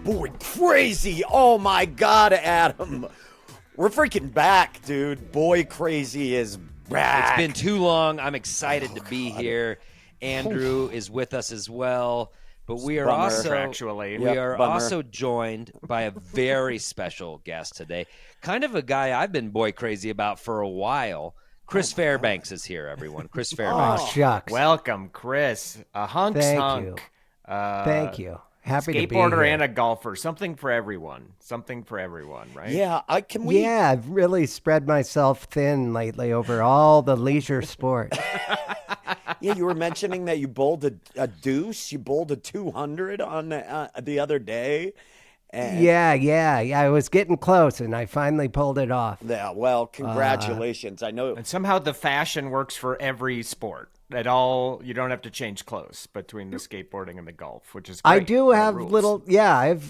Boy, crazy. Oh my God, Adam. We're freaking back, dude. Boy, crazy is back. It's been too long. I'm excited to be here. Andrew is with us as well. But we are also joined by a very special guest today. Kind of a guy I've been boy crazy about for a while. Chris Fairbanks is here, everyone. Chris Fairbanks. Oh, shucks. Welcome, Chris. A hunk. Thank you. Happy to be here. Skateboarder and a golfer. Something for everyone, right? Yeah, Yeah, I've really spread myself thin lately over all the leisure sports. Yeah, you were mentioning that you bowled a deuce. You bowled a 200 on the other day. And Yeah. I was getting close, and I finally pulled it off. Yeah, well, congratulations. I know. And somehow the fashion works for every sport. At all, you don't have to change clothes between the skateboarding and the golf, which is great. I do have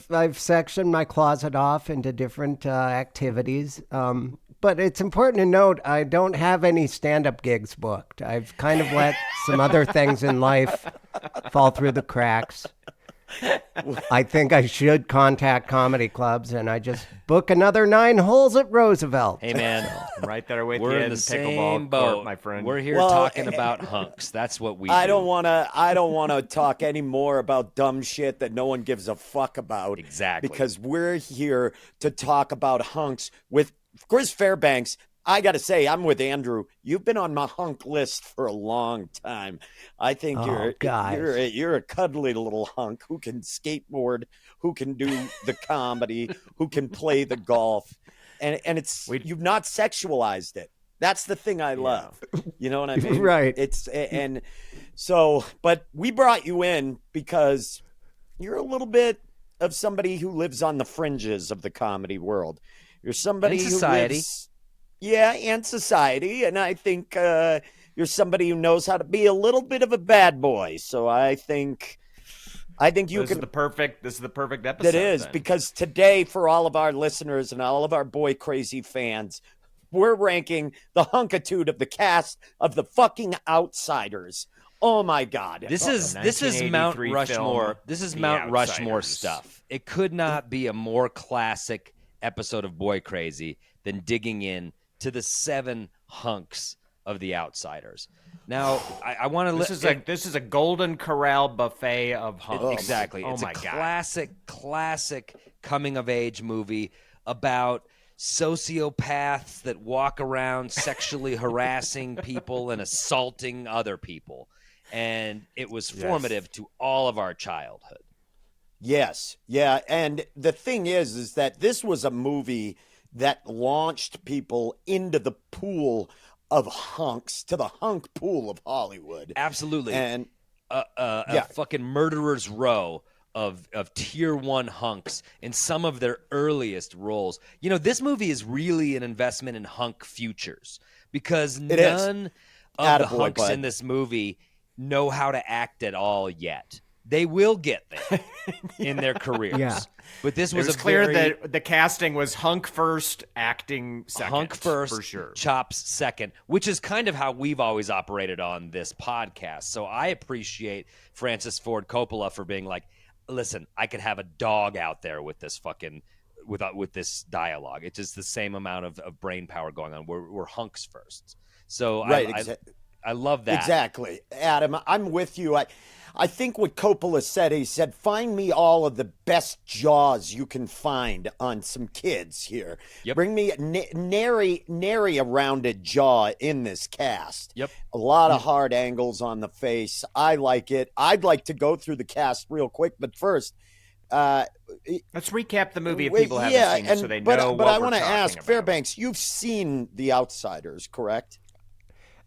I've sectioned my closet off into different activities. But it's important to note I don't have any stand-up gigs booked. I've kind of let some other things in life fall through the cracks. I think I should contact comedy clubs, and I just book another 9 holes at Roosevelt. Hey, man. Right there with We're you in in the pickleball same boat, court, my friend. We're here talking about hunks. That's what we do. I don't want to talk any more about dumb shit that no one gives a fuck about. Exactly. Because we're here to talk about hunks with Chris Fairbanks. I got to say, I'm with Andrew. You've been on my hunk list for a long time. I think you're a cuddly little hunk who can skateboard, who can do the comedy, who can play the golf, and you've not sexualized it. That's the thing I love. You know what I mean? Right. But we brought you in because you're a little bit of somebody who lives on the fringes of the comedy world. You're somebody who lives. Yeah, and society, and I think you're somebody who knows how to be a little bit of a bad boy. So I think you This is the perfect episode. That is, because today, for all of our listeners and all of our boy crazy fans, we're ranking the hunkitude of the cast of the fucking Outsiders. Oh my God! This is Mount Rushmore. This is Mount Rushmore stuff. It could not be a more classic episode of Boy Crazy than digging in to the 7 hunks of the Outsiders. Now, I want to. This is a Golden Corral buffet of hunks. Exactly. It's a classic coming of age movie about sociopaths that walk around sexually harassing people and assaulting other people, and it was formative to all of our childhood. Yes, yeah, and the thing is that this was a movie that launched people into the pool of hunks, to the hunk pool of Hollywood. Absolutely. And a fucking murderer's row of tier 1 hunks in some of their earliest roles. You know, this movie is really an investment in hunk futures because none of the hunks in this movie know how to act at all yet. They will get there in their careers. Yeah. But this was clear that the casting was hunk first, acting second. Hunk first, for sure. Chops second, which is kind of how we've always operated on this podcast. So I appreciate Francis Ford Coppola for being like, listen, I could have a dog out there with this fucking with this dialogue. It's just the same amount of brain power going on. We're hunks first. So I love that. Exactly. Adam, I'm with you. I think what Coppola said, he said, find me all of the best jaws you can find on some kids here. Yep. Bring me nary a rounded jaw in this cast. Yep. A lot of hard angles on the face. I like it. I'd like to go through the cast real quick, but first, Let's recap the movie if people haven't seen it, so they know what we're talking about. But I want to ask, Fairbanks, you've seen The Outsiders, correct?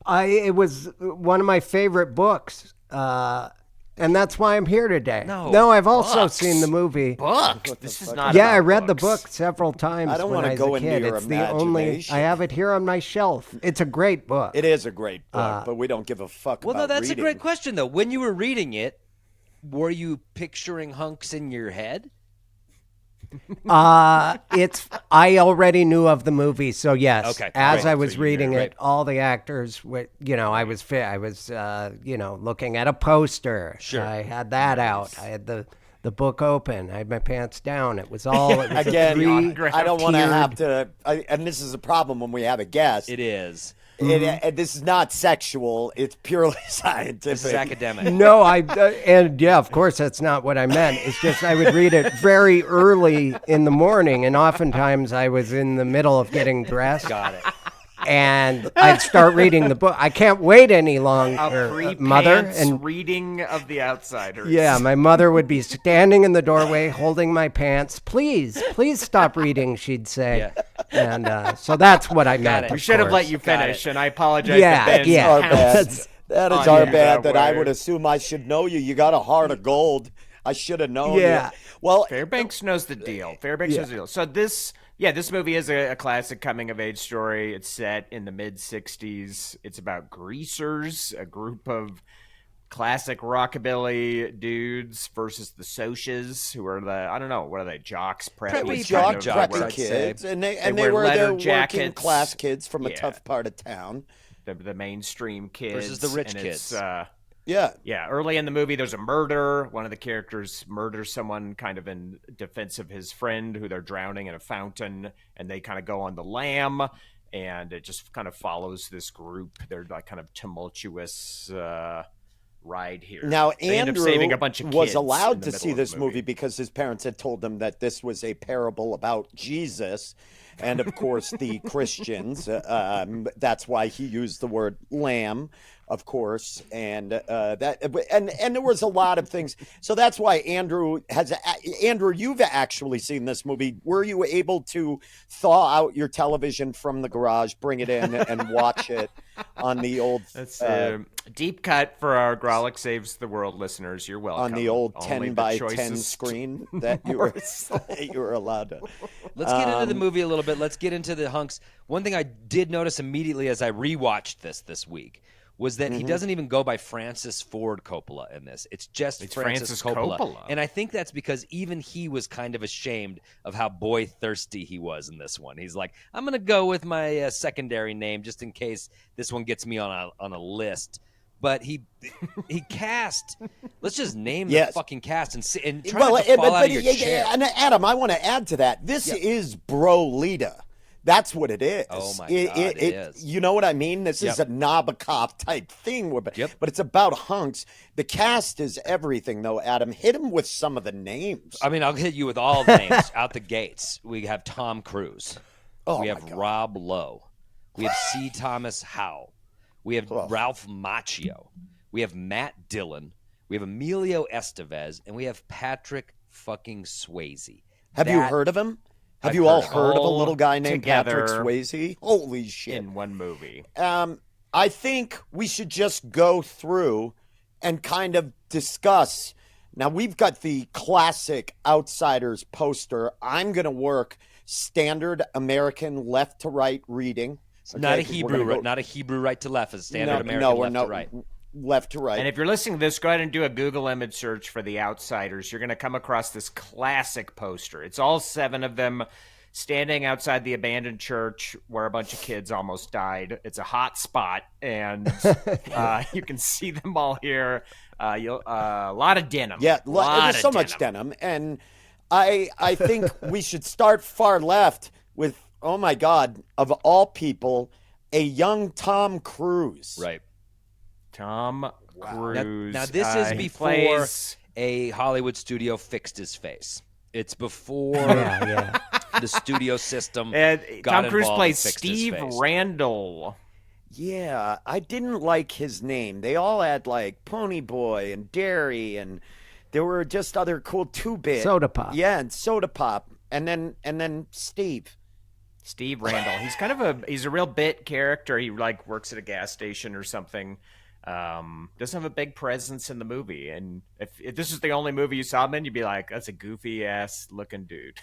It was one of my favorite books, and that's why I'm here today. No, I've also seen the movie. Books? This is not. Yeah, I read the book several times. I don't want to go into your It's the only. I have it here on my shelf. It's a great book. It is a great book, but we don't give a fuck. Well, about no, that's reading. a great question though. When you were reading it, were you picturing hunks in your head? I already knew of the movie, so yes. Okay, as great. I was So reading great. it, all the actors were, I was looking at a poster. Sure. I had that out. I had the book open. I had my pants down. It was all it was Again, three I don't want to tiered- have to, and this is a problem when we have a guest. It is. This is not sexual. It's purely scientific. This is academic. No, and yeah, of course, that's not what I meant. It's just I would read it very early in the morning, and oftentimes I was in the middle of getting dressed. Got it. And I'd start reading the book. I can't wait any longer, mother. And reading of The Outsiders. yeah, my mother would be standing in the doorway holding my pants. Please stop reading, she'd say. Yeah. And so that's what I meant. We should have let you finish, and I apologize. Yeah, that Ben yeah. Our bad. pounced That is on our you bad. That I way. would assume I should know you. You got a heart of gold. I should have known. Yeah. You. Well, Fairbanks knows the deal. Fairbanks knows the deal. So this movie is a classic coming-of-age story. It's set in the mid-'60s. It's about greasers, a group of classic rockabilly dudes versus the Socs, who are what are they, jocks, preppies? preppy kids. And they were the working class kids from a tough part of town. The mainstream kids. Versus the rich kids. Yeah. Early in the movie, there's a murder. One of the characters murders someone kind of in defense of his friend who they're drowning in a fountain, and they kind of go on the lam, and it just kind of follows this group. They're like kind of tumultuous ride here. Now, they end up Andrew saving a bunch of was kids allowed in the to middle see of the this movie because his parents had told him that this was a parable about Jesus. And of course, the Christians. That's why he used the word lamb, of course, and there was a lot of things. So that's why Andrew, you've actually seen this movie. Were you able to thaw out your television from the garage, bring it in, and watch it on the old? That's a deep cut for our Grolic Saves the World listeners. You're welcome. On the old Only 10 by 10 choices screen that you were allowed to. Let's get into the movie a little bit. Let's get into the hunks. One thing I did notice immediately as I rewatched this week was that he doesn't even go by Francis Ford Coppola in this. It's Francis Coppola. And I think that's because even he was kind of ashamed of how boy-thirsty he was in this one. He's like, I'm going to go with my secondary name just in case this one gets me on a list. But he cast. Let's just name the fucking cast and try not to fall out of your chair. And Adam, I want to add to that. This is Brolita. That's what it is. Oh my God, it is. You know what I mean? This is a Nabokov type thing, but it's about hunks. The cast is everything, though. Adam, hit him with some of the names. I mean, I'll hit you with all the names out the gates. We have Tom Cruise. We have Rob Lowe. We have C. Thomas Howell. We have Ralph Macchio. We have Matt Dillon. We have Emilio Estevez, and we have Patrick fucking Swayze. Have you heard of him? Have you all heard of a little guy named Patrick Swayze? Holy shit. In one movie. I think we should just go through and kind of discuss. Now, we've got the classic Outsiders poster. I'm going to work standard American left to right reading. Okay? Not a Hebrew right to left. It's standard American left to right. Left to right. And if you're listening to this, go ahead and do a Google image search for The Outsiders. You're going to come across this classic poster. It's all 7 of them standing outside the abandoned church where a bunch of kids almost died. It's a hot spot, and you can see them all here. A lot of denim. Yeah, there's so much denim. And I think we should start far left with, oh my God, of all people, a young Tom Cruise. Right. Tom Cruise. Now this is before a Hollywood studio fixed his face. It's before the studio system got Tom Cruise involved plays and fixed his Steve face. Randall. Yeah, I didn't like his name. They all had like Pony Boy and Derry, and There were just other cool 2-bit. Soda Pop. Yeah, and Soda Pop. And then Steve. Steve Randall. He's a real bit character. He like works at a gas station or something. Doesn't have a big presence in the movie. And if this is the only movie you saw him in, you'd be like, that's a goofy ass looking dude.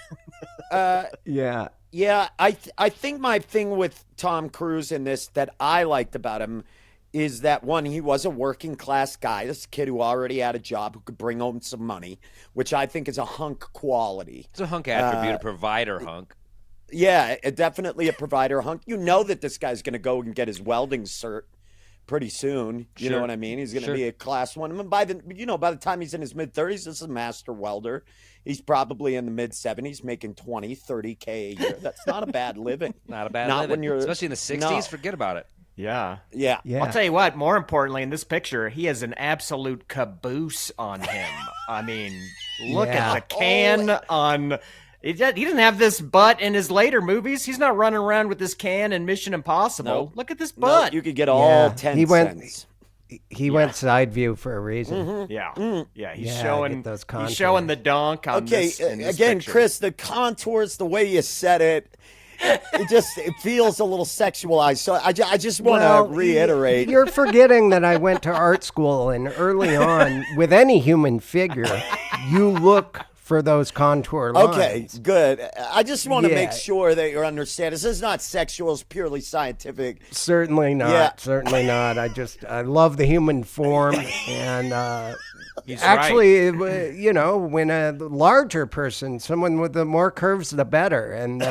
Yeah. Yeah, I think my thing with Tom Cruise in this that I liked about him is that, one, he was a working class guy. This kid who already had a job who could bring home some money, which I think is a hunk quality. It's a hunk attribute, a provider hunk. Yeah, definitely a provider hunk. You know that this guy's going to go and get his welding cert pretty soon. You know what I mean? He's going to be a class one. And by the time he's in his mid-30s, this is a master welder. He's probably in the mid-70s making 20, 30K a year. That's not a bad living. Not a bad living. When you're, especially in the 60s, no. Forget about it. Yeah. I'll tell you what, more importantly, in this picture, he has an absolute caboose on him. I mean, look at the can on... He doesn't have this butt in his later movies. He's not running around with this can in Mission Impossible. Nope. Look at this butt. No, you could get all 10 cents. He went side view for a rereason. Mm-hmm. Yeah. He's those contours. He's showing the donk on this again, picture. Chris, the contours, the way you said it, it feels a little sexualized. So I just want to reiterate. You're forgetting that I went to art school, and early on, with any human figure, you look for those contour lines. Okay, good. I just want to make sure that you understand. This is not sexual, it's purely scientific. Certainly not. Yeah. Certainly not. I love the human form. And He's actually, right. When a larger person, someone with the more curves, the better. And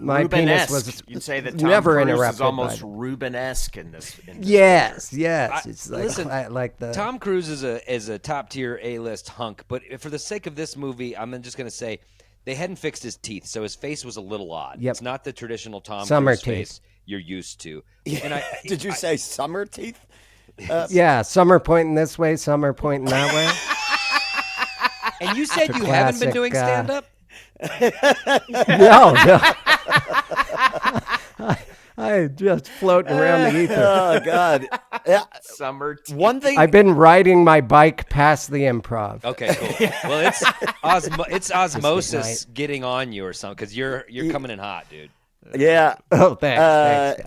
my penis was You'd say that Tom never Cruise interrupted. is almost Rubenesque in this. Yes. It's like, listen, like the Tom Cruise is a top tier A-list hunk, but for the sake of this movie, I'm just going to say they hadn't fixed his teeth, so his face was a little odd. Yep. It's not the traditional Tom Summer Cruise teeth. face you're used to. And did you say summer teeth? some are pointing this way, some are pointing that way. And you said you haven't been doing stand-up? No. I just floating around the ether. Oh God! Yeah. Summer teeth. One thing I've been riding my bike past the Improv. Okay, cool. Well, it's osmosis getting on you or something because you're coming in hot, dude. Yeah. Oh, thanks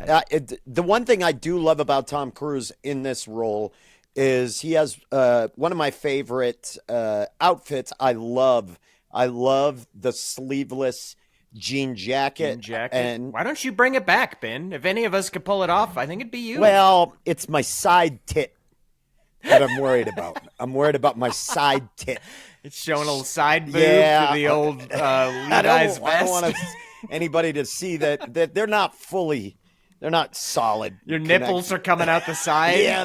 guys. The one thing I do love about Tom Cruise in this role is he has one of my favorite outfits. I love the sleeveless jean jacket. And why don't you bring it back, Ben? If any of us could pull it off, I think it'd be you. Well, it's my side tit that I'm worried about. I'm worried about my side tit. It's showing a little side boob Yeah. to the old Levi's vest. I don't want anybody to see that they're not solid. Your nipples are coming out the side. Yeah,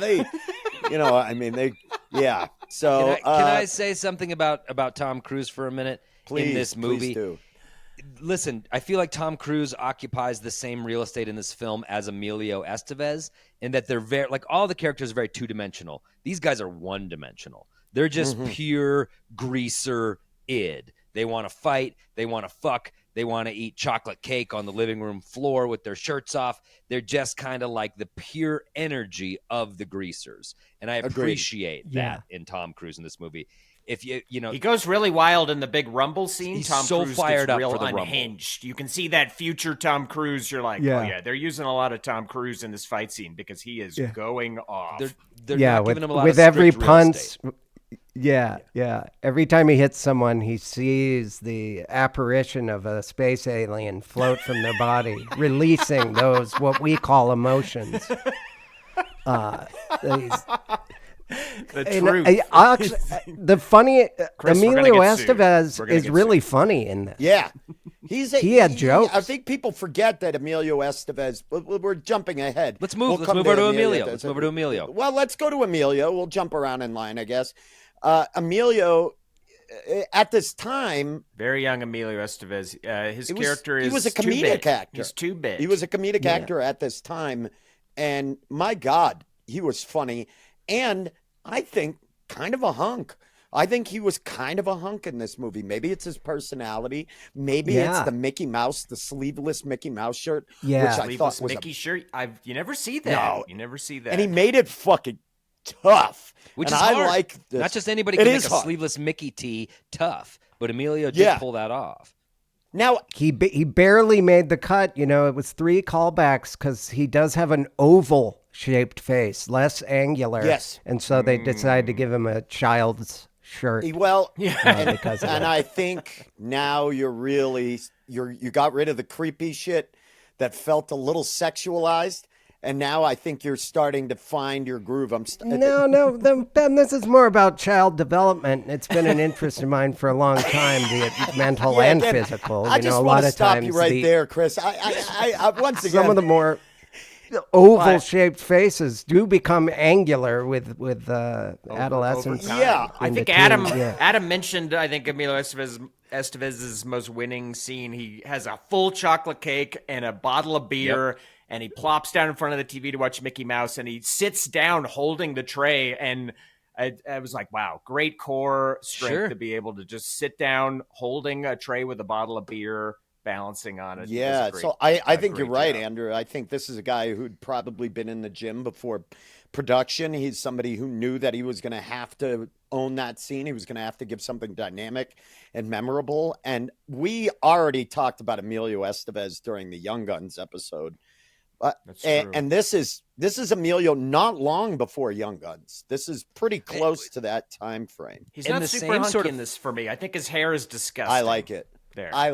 yeah. So Can I say something about Tom Cruise for a minute in this movie? Please do. Listen, I feel like Tom Cruise occupies the same real estate in this film as Emilio Estevez, in that they're very all the characters are very two-dimensional. These guys are one-dimensional. They're just pure greaser id. They want to fight. They want to fuck. They want to eat chocolate cake on the living room floor with their shirts off. They're just kind of like the pure energy of the greasers. And I appreciate that in Tom Cruise in this movie. If he goes really wild in the big rumble scene. He's Tom so Cruise fired gets up real for the rumble. unhinged. You can see that future Tom Cruise. You're like, oh yeah, they're using a lot of Tom Cruise in this fight scene because he is going off. They're not giving him a lot with of every strict real punch. estate. Yeah. Every time he hits someone, he sees the apparition of a space alien float from their body, releasing those what we call emotions. The funny Chris, Emilio Estevez is really funny in this. Yeah. He had jokes. I think people forget that Emilio Estevez. We're jumping ahead. Let's move over to Emilio. Well, let's go to Emilio. We'll jump around in line, I guess. Emilio, at this time, very young Emilio Estevez. He was a comedic actor. He's too big. He was a comedic actor at this time, and my God, he was funny, and I think kind of a hunk. I think he was kind of a hunk in this movie. Maybe it's his personality. Maybe it's the Mickey Mouse, the sleeveless Mickey Mouse shirt. Yeah, which I thought was Mickey shirt. You never see that. No, you never see that. And he made it fucking tough. Which and is I hard. like this. Not just anybody can make a sleeveless Mickey tee tough, but Emilio did pull that off. Now he barely made the cut. You know, it was 3 callbacks because he does have an oval shaped face, less angular. Yes, and so they decided to give him a child's shirt. And I think now you got rid of the creepy shit that felt a little sexualized. And now I think you're starting to find your groove. No, Ben, this is more about child development. It's been an interest of mine for a long time, be it mental and physical. I just want to stop you right there, Chris. I once again, some of the more oval-shaped faces do become angular with adolescence. Yeah, I think Adam mentioned. I think Emilio Estevez's most winning scene. He has a full chocolate cake and a bottle of beer. Yep. And he plops down in front of the TV to watch Mickey Mouse, and he sits down holding the tray. And I was like, wow, great core strength to be able to just sit down holding a tray with a bottle of beer, balancing on it. Yeah, so I think you're right, Andrew. I think this is a guy who'd probably been in the gym before production. He's somebody who knew that he was going to have to own that scene. He was going to have to give something dynamic and memorable. And we already talked about Emilio Estevez during the Young Guns episode. And this is Emilio not long before Young Guns. This is pretty close to that time frame. He's not super hunky in this for me. I think his hair is disgusting. I like it. There. I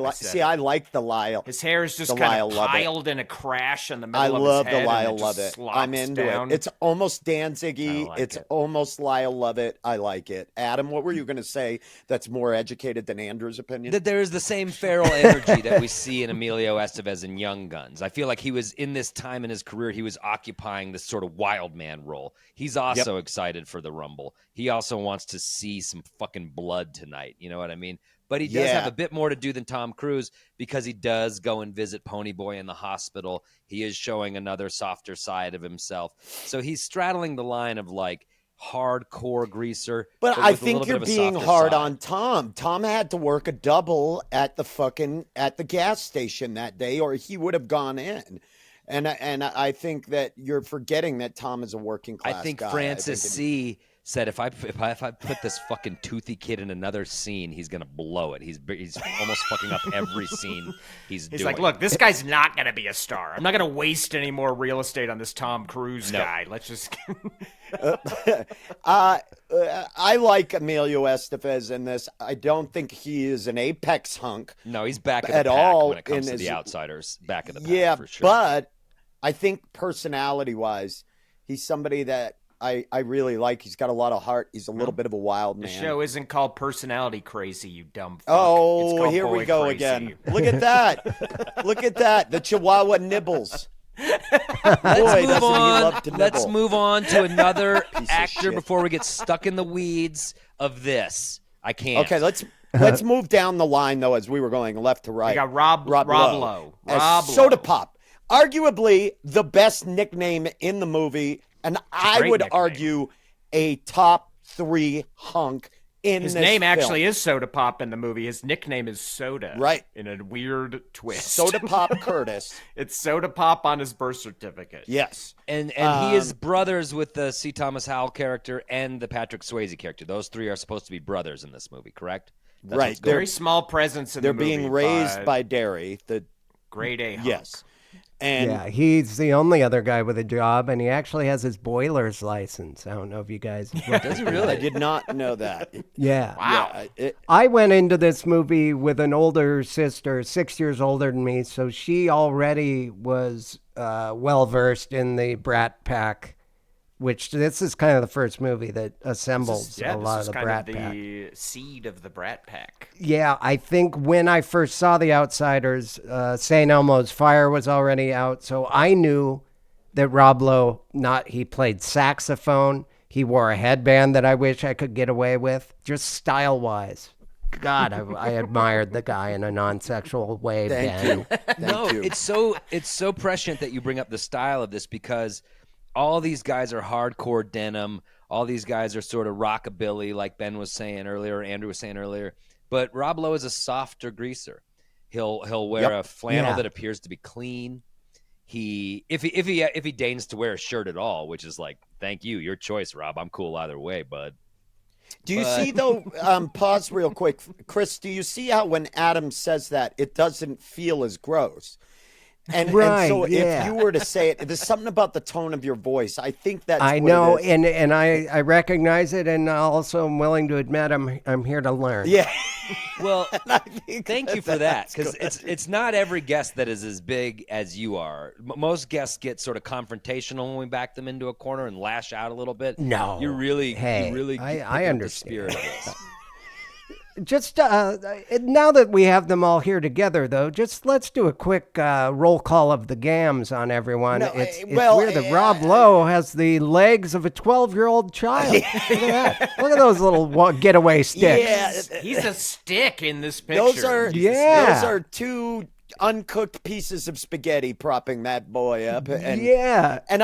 like the Lyle. His hair is just kind of piled in a crash in the middle of his head. I love the Lyle Lovett. I'm into down. it. It's almost Danzig-y. It's almost Lyle Lovett. I like it. Adam, what were you going to say that's more educated than Andrew's opinion? That there is the same feral energy that we see in Emilio Estevez in Young Guns. I feel like he was, in this time in his career, he was occupying this sort of wild man role. He's also excited for the Rumble. He also wants to see some fucking blood tonight. You know what I mean? But he does have a bit more to do than Tom Cruise because he does go and visit Ponyboy in the hospital. He is showing another softer side of himself. So he's straddling the line of like hardcore greaser. But I think you're being hard on Tom. Tom had to work a double at the gas station that day, or he would have gone in. And I think that you're forgetting that Tom is a working class guy. I think Francis C. said if I put this fucking toothy kid in another scene, he's gonna blow it. He's almost fucking up every scene he's doing. He's like, look, this guy's not gonna be a star. I'm not gonna waste any more real estate on this Tom Cruise guy. Let's just. I like Emilio Estevez in this. I don't think he is an apex hunk. No, he's back at all when it comes to the outsiders. Back in the pack, for sure. But I think personality-wise, he's somebody that I really like. He's got a lot of heart. He's a little bit of a wild man. The show isn't called Personality Crazy, you dumb fuck. Oh, here we go again. Look at that. Look at that. The Chihuahua nibbles. Let's move on to another actor before we get stuck in the weeds of this. I can't. Okay, let's move down the line, though, as we were going left to right. We got Rob Lowe. Soda Pop. Arguably the best nickname in the movie. And I would argue a top 3 hunk in his this name film. Actually is Soda Pop in the movie. His nickname is Soda. Right. In a weird twist. Soda Pop Curtis. It's Soda Pop on his birth certificate. Yes. And he is brothers with the C. Thomas Howell character and the Patrick Swayze character. Those 3 are supposed to be brothers in this movie, correct? That's right. Very small presence in the movie. They're being raised by Derry. The grade A hunk. Yes. And he's the only other guy with a job, and he actually has his boiler's license. I don't know if you guys... Does he really? I did not know that. Yeah. Wow. Yeah, I went into this movie with an older sister, 6 years older than me, so she already was well-versed in the Brat Pack, which this is kind of the first movie that assembles a lot of the Brat Pack. The seed of the Brat Pack. Yeah, I think when I first saw The Outsiders, St. Elmo's Fire was already out, so I knew that Rob Lowe, he played saxophone, he wore a headband that I wish I could get away with, just style-wise. God, I admired the guy in a non-sexual way. Thank you. It's so prescient that you bring up the style of this because all these guys are hardcore denim. All these guys are sort of rockabilly, like Ben was saying earlier, Andrew was saying earlier. But Rob Lowe is a softer greaser. He'll wear a flannel that appears to be clean. if he deigns to wear a shirt at all, which is like, thank you, your choice, Rob. I'm cool either way, bud. Do you see, though, pause real quick, Chris, do you see how when Adam says that, it doesn't feel as gross? And so if you were to say it, there's something about the tone of your voice. I think that's I what know, it is. and I recognize it, and also I'm willing to admit I'm here to learn. Yeah. Well, thank you for that, because it's not every guest that is as big as you are. Most guests get sort of confrontational when we back them into a corner and lash out a little bit. No, you really I understand the spirit of this. Just now that we have them all here together, though, just let's do a quick roll call of the gams on everyone. No, it's weird that Rob Lowe has the legs of a 12-year-old child. Look at that. Look at those little getaway sticks. Yeah. He's a stick in this picture. Those are two uncooked pieces of spaghetti propping that boy up. And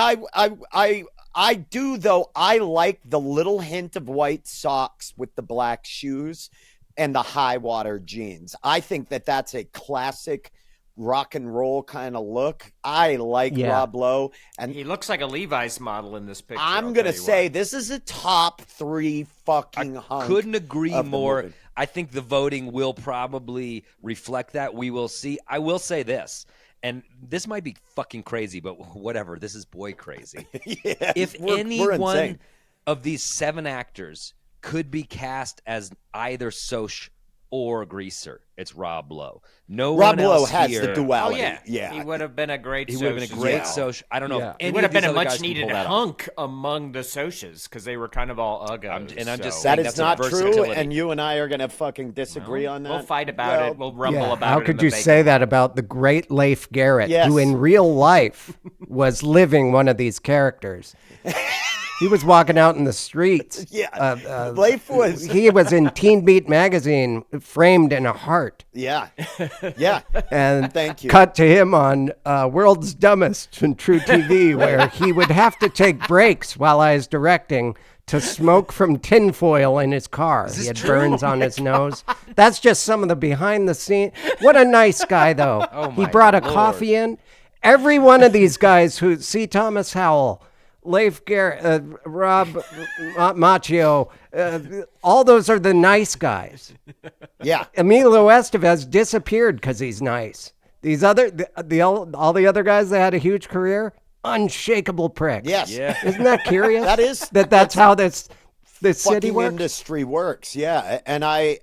I do, though. I like the little hint of white socks with the black shoes and the high water jeans. I think that that's a classic rock and roll kind of look. I like Rob Lowe, and he looks like a Levi's model in this picture. I'm gonna say this is a top 3 fucking hunk. Couldn't agree more. I think the voting will probably reflect that. We will see. I will say this. And this might be fucking crazy, but whatever. This is boy crazy. If any one of these 7 actors could be cast as either Soch or Greaser, it's Rob Lowe. Rob Lowe has the duality. Oh, yeah. He would have been a great Soch. I don't know. Yeah. He would have been a much needed hunk among the Soches because they were kind of all uggos. And I'm just saying that is not true, and you and I are going to fucking disagree on that. We'll fight about it. We'll rumble about it. How could you say that about the great Leif Garrett, who in real life was living one of these characters? He was walking out in the streets. Leif was. He was in Teen Beat magazine, framed in a heart. Yeah. And thank you. Cut to him on World's Dumbest and True TV, where he would have to take breaks while I was directing to smoke from tinfoil in his car. He had burns on his nose. That's just some of the behind the scenes. What a nice guy, though. He brought a coffee in. Every one of these guys who see Thomas Howell, Leif Garrett, Rob Macchio, all those are the nice guys. Yeah. Emilio Estevez disappeared because he's nice. These other, all the other guys that had a huge career, unshakable pricks. Yes. Yeah. Isn't that curious? That is. That's how this city works. Industry works. Yeah. And I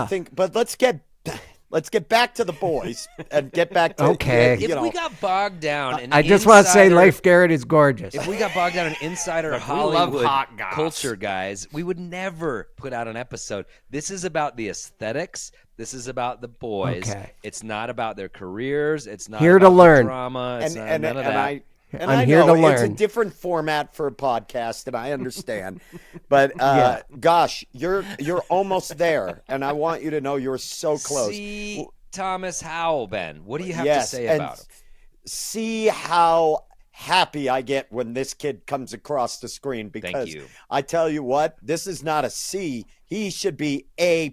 think, but let's get back to the boys and get back to If we got bogged down, I just want to say Leif Garrett is gorgeous. If we got bogged down in insider Hollywood culture, guys, we would never put out an episode. This is about the aesthetics. This is about the boys. Okay. It's not about their careers. It's not here about to learn drama. It's none of that. I'm here to learn. It's a different format for a podcast, and I understand. But gosh, you're almost there, and I want you to know you're so close. See Thomas Howell, Ben. What do you have to say about him? See how happy I get when this kid comes across the screen, because I tell you what, this is not a C. He should be A+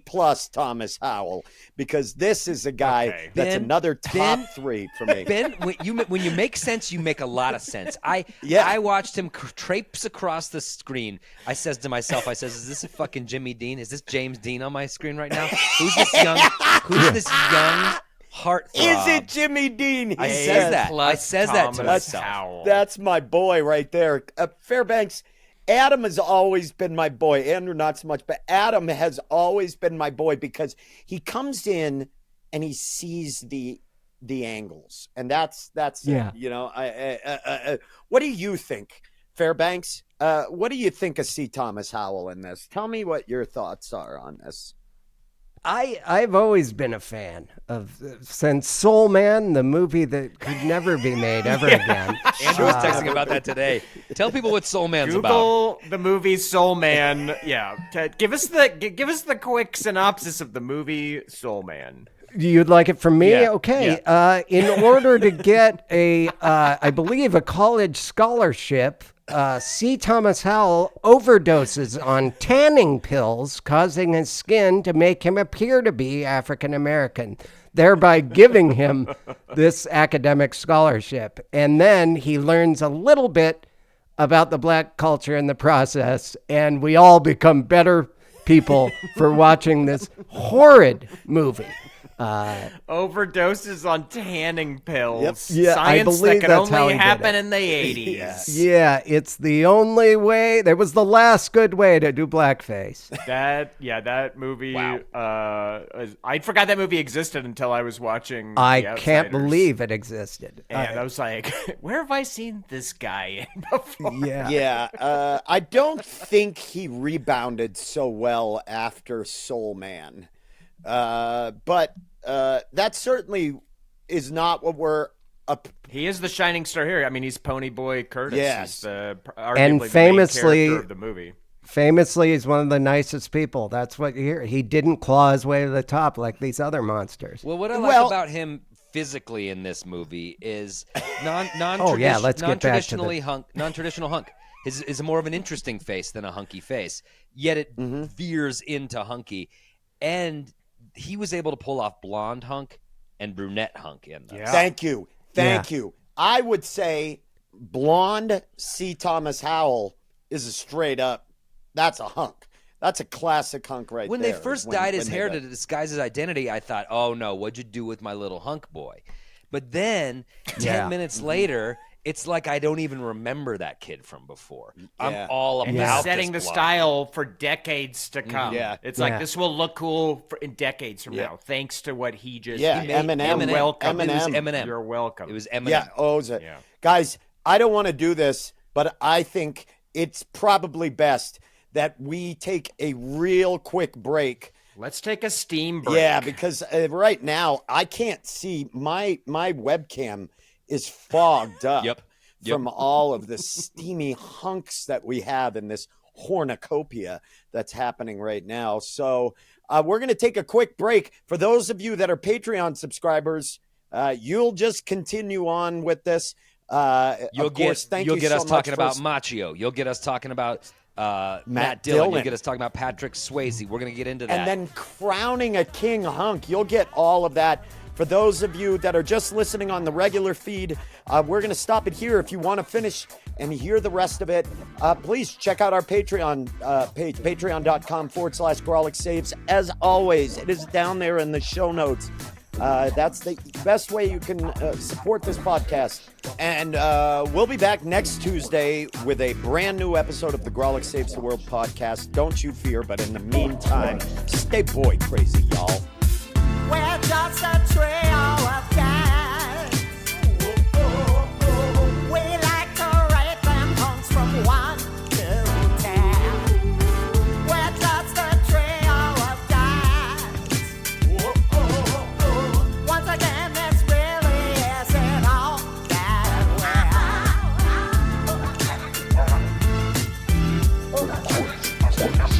Thomas Howell, because this is a guy that's another top 3 for me. Ben, when you make sense, you make a lot of sense. I watched him traipse across the screen. I says to myself, is this a fucking Jimmy Dean? Is this James Dean on my screen right now? Who's this young heartthrob? Is it Jimmy Dean? I says that to myself. That's my boy right there. Fairbanks. Adam has always been my boy. Andrew, not so much, but Adam has always been my boy because he comes in and he sees the angles, and that's it. You know. What do you think, Fairbanks? What do you think of C. Thomas Howell in this? Tell me what your thoughts are on this. I've always been a fan of, since Soul Man, the movie that could never be made ever again. Andrew was texting about that today. Tell people what Soul Man's about. Google the movie Soul Man. Yeah, give us the quick synopsis of the movie Soul Man. You'd like it from me? Yeah. Okay. Yeah. In order to get I believe a college scholarship, C. Thomas Howell overdoses on tanning pills, causing his skin to make him appear to be African American. thereby giving him this academic scholarship. And then he learns a little bit about the black culture in the process, and we all become better people for watching this horrid movie. Overdoses on tanning pills. Yep. Yeah, Science I believe that could that's how only he did happen it. in the 80s. Yeah, it's the only way. That was the last good way to do blackface. That movie. Wow. I forgot that movie existed until I was watching. I The can't Outsiders. believe it existed. And I was like, where have I seen this guy in before? Yeah. I don't think he rebounded so well after Soul Man. But that certainly is not what we're He is the shining star here. I mean, he's Pony Boy Curtis. Yes. He's arguably And the main famously- character of the movie. Famously, he's one of the nicest people. That's what you hear. He didn't claw his way to the top like these other monsters. Well, what I like about him physically in this movie is non-traditionally non-traditional hunk. Is more of an interesting face than a hunky face. Yet it veers into hunky, and he was able to pull off blonde hunk and brunette hunk in this. Yeah. Thank you. I would say blonde C. Thomas Howell is a straight up. That's a hunk. That's a classic hunk right when there. When they first dyed his hair to disguise his identity, I thought, oh no, what'd you do with my little hunk boy? But then 10 minutes later, it's like I don't even remember that kid from before. I'm all about and setting the this style for decades to come. Yeah. It's like this will look cool in decades from now, thanks to what he just made. Eminem. It was Eminem. You're welcome. It was Eminem. Yeah. Guys, I don't want to do this, but I think it's probably best that we take a real quick break. Let's take a steam break. Yeah, because right now I can't see my webcam is fogged up from all of the steamy hunks that we have in this cornucopia that's happening right now. So we're going to take a quick break. For those of you that are Patreon subscribers, you'll just continue on with this. You'll get us talking about Macchio. You'll get us talking about Matt Dillon. You'll get us talking about Patrick Swayze. We're going to get into that. And then crowning a king hunk. You'll get all of that. For those of you that are just listening on the regular feed, we're going to stop it here. If you want to finish and hear the rest of it, please check out our Patreon page, patreon.com/Grolic Saves. As always, it is down there in the show notes. That's the best way you can support this podcast. And we'll be back next Tuesday with a brand new episode of the Grolic Saves the World podcast. Don't you fear, but in the meantime, stay boy crazy, y'all. We're just a trio of guys. We like to rate them hunks from 1 to 10. We're just a trio of guys. Once again, this really isn't all that well.